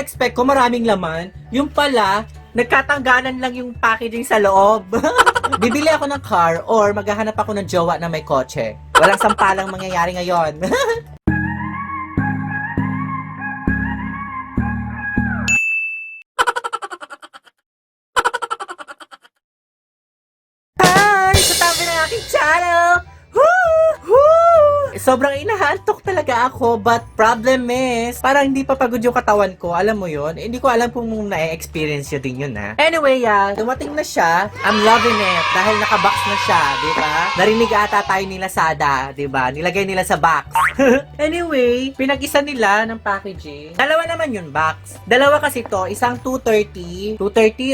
ina-expect ko maraming laman. Yung pala, nagkatanggalan lang yung packaging sa loob. Bibili ako ng car or maghahanap ako ng jowa na may kotse. Walang sampalang mangyayari ngayon. Hi! Sa tabi ng aking channel! Woo! Woo! Sobrang inahantok talaga ako, but problem is, parang hindi pa pagod yung katawan ko, alam mo yun? Hindi ko alam kung na-experience yun din yun, ha? Anyway, dumating na siya. I'm loving it dahil nakabox na siya, di ba? Narinig ata tayo nila Sada, di ba? Nilagay nila sa box. Anyway, pinag-isa nila ng packaging. Dalawa naman yun, box. Dalawa kasi to, isang 230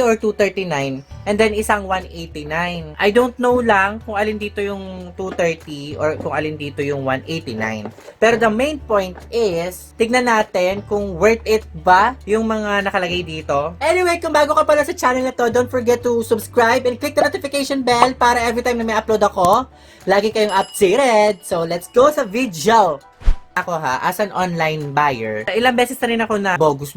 or 239, and then isang 189. I don't know lang kung alin dito yung 230 or kung alin dito yung 189. Pero the main point is, tignan natin kung worth it ba yung mga nakalagay dito. Anyway, kung bago ka pala sa channel na to, don't forget to subscribe and click the notification bell para every time na may upload ako, lagi kayong updated. So, let's go sa video! Ako as an online buyer, ilang beses na rin ako na bogus,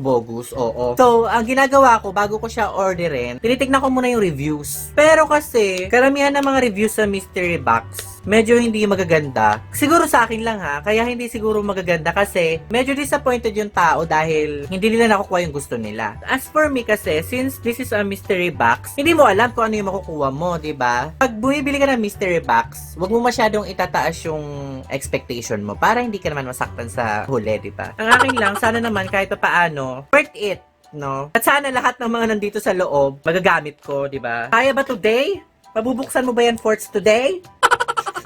oo. So, ang ginagawa ko, bago ko siya orderin, tinitignan ko muna yung reviews. Pero kasi, karamihan ng mga reviews sa mystery box, medyo hindi magaganda. Siguro sa akin lang kaya hindi siguro magaganda kasi medyo disappointed yung tao dahil hindi nila nakukuha yung gusto nila. As for me kasi, since this is a mystery box, hindi mo alam kung ano yung makukuha mo, diba? Pag bumibili ka ng mystery box, wag mo masyadong itataas yung expectation mo para hindi ka naman masaktan sa huli, diba? Ang akin lang, sana naman kahit pa paano, worth it, no? At sana lahat ng mga nandito sa loob, magagamit ko, diba? Kaya ba today? Pabubuksan mo ba yan forts today?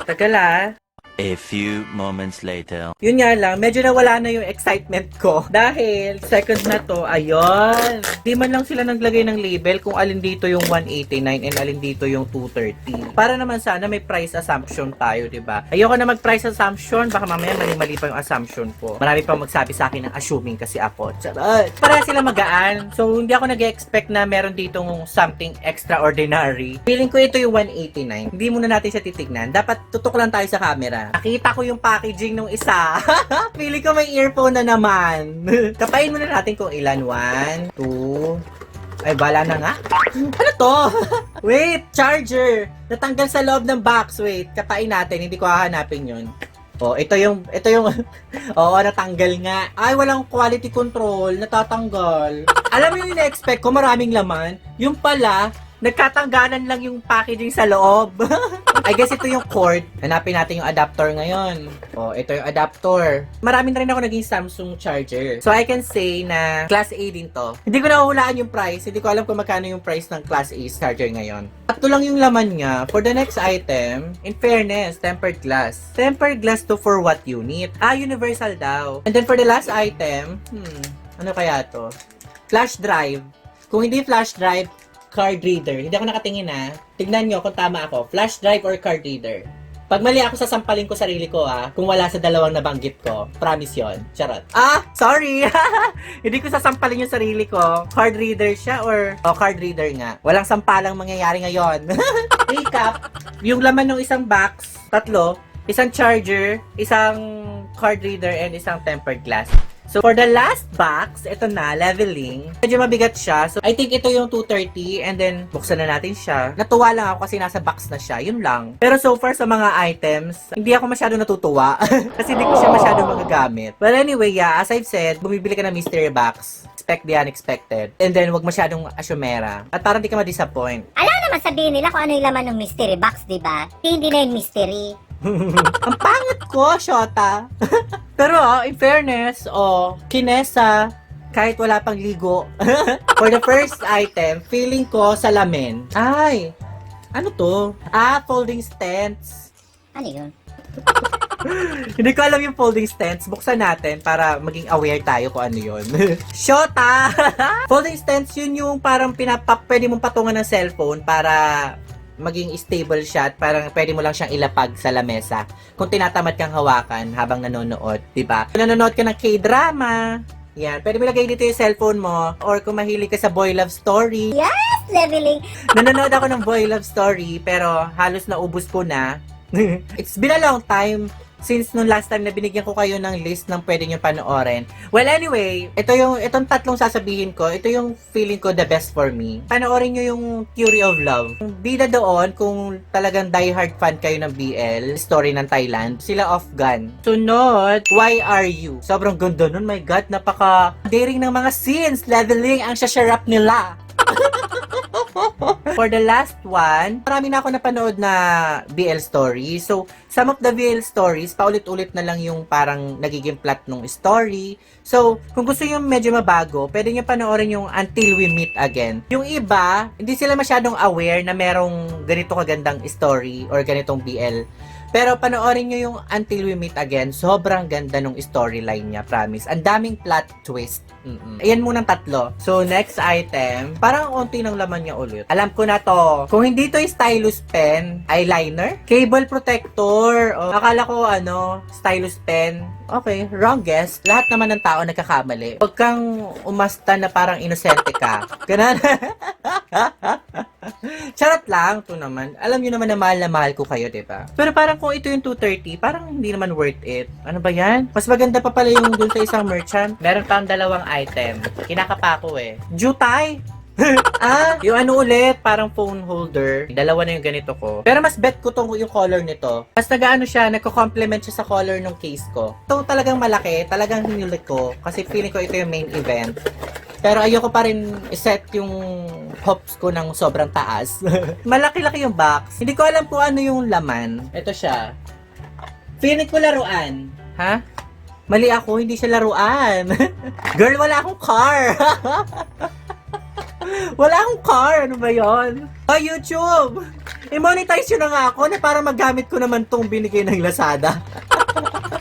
Tagal A few moments later. Yun nga lang, medyo nawala na yung excitement ko. Dahil, second na to, ayun. Di man lang sila naglagay ng label kung alin dito yung 189 and alin dito yung 230. Para naman sana may price assumption tayo, diba? Ayoko na mag-price assumption, baka mamaya mali-mali pa yung assumption ko. Marami pang magsabi sa akin ng assuming kasi ako. Charot! Para sila magaan. So, hindi ako nag-expect na meron ditong something extraordinary. Feeling ko ito yung 189. Hindi muna natin siya titignan. Dapat tutok lang tayo sa camera. Nakita ko yung packaging nung isa. Feeling ko may earphone na naman. Kapain muna natin kung ilan. 1, 2... Ay, bala na nga. Ano to? Wait, charger. Natanggal sa loob ng box. Wait, kapain natin. Hindi ko hahanapin yun. Oh, ito yung Oo, natanggal nga. Ay, walang quality control. Natatanggal. Alam mo yung ina-expect ko, maraming laman. Yung pala, nagkatanggalan lang yung packaging sa loob. I guess ito yung cord. Hanapin natin yung adapter ngayon. Oh, ito yung adapter. Marami na rin ako naging Samsung charger. So, I can say na Class A din to. Hindi ko nahuhulaan yung price. Hindi ko alam kung magkano yung price ng Class A charger ngayon. Tatlo lang yung laman niya. For the next item, in fairness, tempered glass. Tempered glass to for what unit? Universal daw. And then for the last item, ano kaya to? Flash drive. Kung hindi flash drive, card reader. Hindi ako nakatingin Tignan nyo kung tama ako. Flash drive or card reader. Pag mali ako, sasampalin ko sarili ko kung wala sa dalawang nabanggit ko. Promise yon. Charot. Sorry! Hindi ko sasampalin yung sarili ko. Card reader siya or card reader nga. Walang sampalang mangyayari ngayon. Recap. Yung laman ng isang box, tatlo. Isang charger, isang card reader, and isang tempered glass. So, for the last box, ito na, leveling. Medyo mabigat siya. So, I think ito yung 230 and then buksan na natin siya. Natuwa lang ako kasi nasa box na siya. Yun lang. Pero so far sa mga items, hindi ako masyado natutuwa. Kasi hindi ko siya masyado magagamit. But anyway, as I've said, bumibili ka ng mystery box. Expect the unexpected. And then, wag masyadong asyumera. At parang di ka ma-disappoint. Alam naman sabihin nila kung ano yung laman ng mystery box, di ba? Hindi na yung mystery. Ang pangit ko, Shota. Pero in fairness, kinesa, kahit wala pang ligo. For the first item, feeling ko salamin. Ay, ano to? Folding stands. Ano yun? Hindi ko alam yung folding stands. Buksan natin para maging aware tayo kung ano yun. Shota! Folding stands, yun yung parang pwede mong patungan ng cellphone para maging stable siya at parang pwede mo lang siyang ilapag sa lamesa kung tinatamad kang hawakan habang nanonood, diba? Kung nanonood ka ng K-drama, yan, pwede mo lagay dito yung cellphone mo or kung mahilig ka sa boy love story. Yes! Leveling! Nanonood ako ng boy love story pero halos naubos ko na. It's been a long time since nung last time na binigyan ko kayo ng list ng pwede nyo panoorin. Well, anyway, itong tatlong sasabihin ko, ito yung feeling ko the best for me. Panoorin nyo yung Theory of Love. Bida doon, kung talagang diehard fan kayo ng BL, story ng Thailand, sila Afghan. Sunod, Why Are You? Sobrang ganda nun, my God, napaka-daring ng mga scenes, leveling ang shasharap nila. For the last one, marami na ako napanood na BL story. So, some of the BL stories, paulit-ulit na lang yung parang nagiging plot ng story. So, kung gusto nyo medyo mabago, pwede nyo panoorin yung Until We Meet Again. Yung iba, hindi sila masyadong aware na merong ganito kagandang story or ganitong BL. Pero panoorin nyo yung Until We Meet Again, sobrang ganda nung storyline niya, promise. Ang daming plot twist. Ayan munang tatlo. So, next item, parang onti ng laman niya ulit. Alam ko na to. Kung hindi to yung stylus pen, eyeliner, cable protector, o akala ko stylus pen. Okay, wrong guess. Lahat naman ng tao nagkakamali. Huwag kang umasta na parang inosente ka. Ganun. Charot lang, to naman. Alam nyo naman na mahal ko kayo, diba? Pero parang kung ito yung 230, parang hindi naman worth it. Ano ba yan? Mas maganda pa pala yung dun sa isang merchant. Meron pang dalawang item. Kinakapa ko eh. Jutay! Yung ulit, parang phone holder. Dalawa na yung ganito ko. Pero mas bet ko yung color nito. Mas nagko-complement siya sa color ng case ko. Ito talagang malaki, talagang hinulit ko. Kasi feeling ko ito yung main event. Pero ayoko pa rin iset yung hopes ko ng sobrang taas. Malaki-laki yung box. Hindi ko alam kung ano yung laman. Ito siya. Feeling ko laruan. Ha? Mali ako, hindi siya laruan. Girl, wala akong car. Wala akong car. Ano ba yon? Oh, YouTube! I-monetize yun na nga ako na para magamit ko naman tong binigay ng Lazada.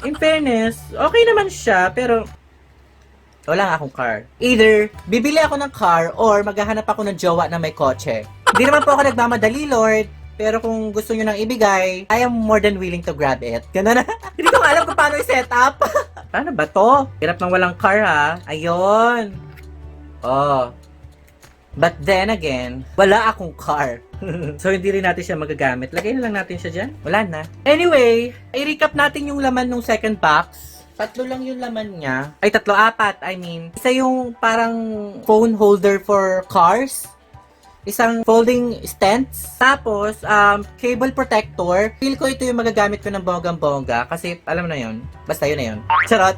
In fairness, okay naman siya, pero wala nga akong car. Either, bibili ako ng car or maghahanap ako ng jowa na may kotse. Hindi naman po ako nagmamadali, Lord. Pero kung gusto nyo nang ibigay, I am more than willing to grab it. Ganun na. Hindi ko alam kung paano i-set up. Paano ba to? Hirap ng walang car, ha? Ayun. Oh. But then again, wala akong car. So, hindi rin natin siya magagamit. Lagay na lang natin siya dyan. Wala na. Anyway, i-recap natin yung laman ng second box. Tatlo lang yung laman niya. Ay, apat. I mean, isa yung parang phone holder for cars. Isang folding stents. Tapos, cable protector. Feel ko ito yung magagamit ko ng bonggang-bongga. Kasi, alam mo na yun. Basta yun na yun. Charot.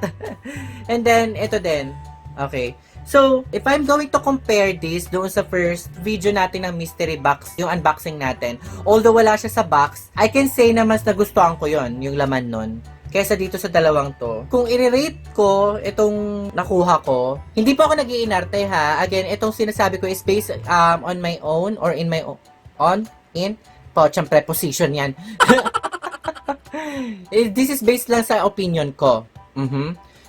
And then, ito din. Okay. So, if I'm going to compare this doon sa first video natin ng mystery box, yung unboxing natin, although wala siya sa box, I can say na mas nagustuhan ko yon yung laman nun, kesa dito sa dalawang to. Kung i-rate ko itong nakuha ko, hindi po ako nag-iinarte ha. Again, itong sinasabi ko is based on my own or in my own, pochang preposition yan. This is based lang sa opinion ko.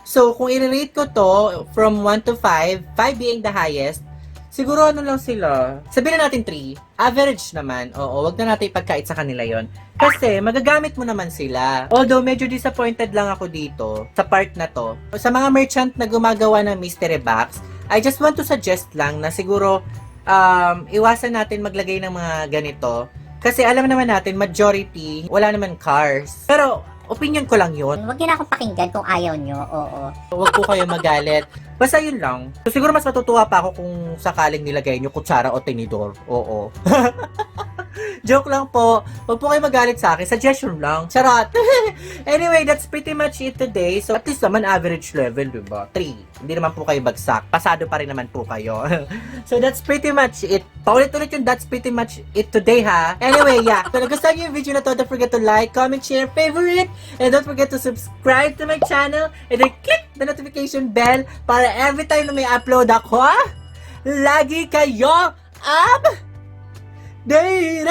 So, kung i-rate ko to from 1 to 5, 5 being the highest, siguro lang sila. Sabihin na natin 3. Average naman. Oo, wag na natin ipagkait sa kanila yon. Kasi, magagamit mo naman sila. Although, medyo disappointed lang ako dito sa part na to. Sa mga merchant na gumagawa ng mystery box, I just want to suggest lang na siguro iwasan natin maglagay ng mga ganito. Kasi alam naman natin, majority, wala naman cars. Pero, opinion ko lang yun. Huwag niyo na akong pakinggan kung ayaw nyo, oo. Huwag po kayo magalit. Basta yun lang. So, siguro mas matutuwa pa ako kung sakaling nilagay nyo kutsara o tinidor. Oo. Joke lang po. Huwag po kayo magalit sa akin. Suggestion lang. Charot. Anyway, that's pretty much it today. So, at least naman average level, diba? 3. Hindi naman po kayo bagsak. Pasado pa rin naman po kayo. So, that's pretty much it. Paulit-ulit yung that's pretty much it today, ha? Anyway, yeah. Kung nagustuhan nyo yung video na to, don't forget to like, comment, share, favorite, and don't forget to subscribe to my channel, and then click the notification bell para every time na may upload ako, lagi kayo updated!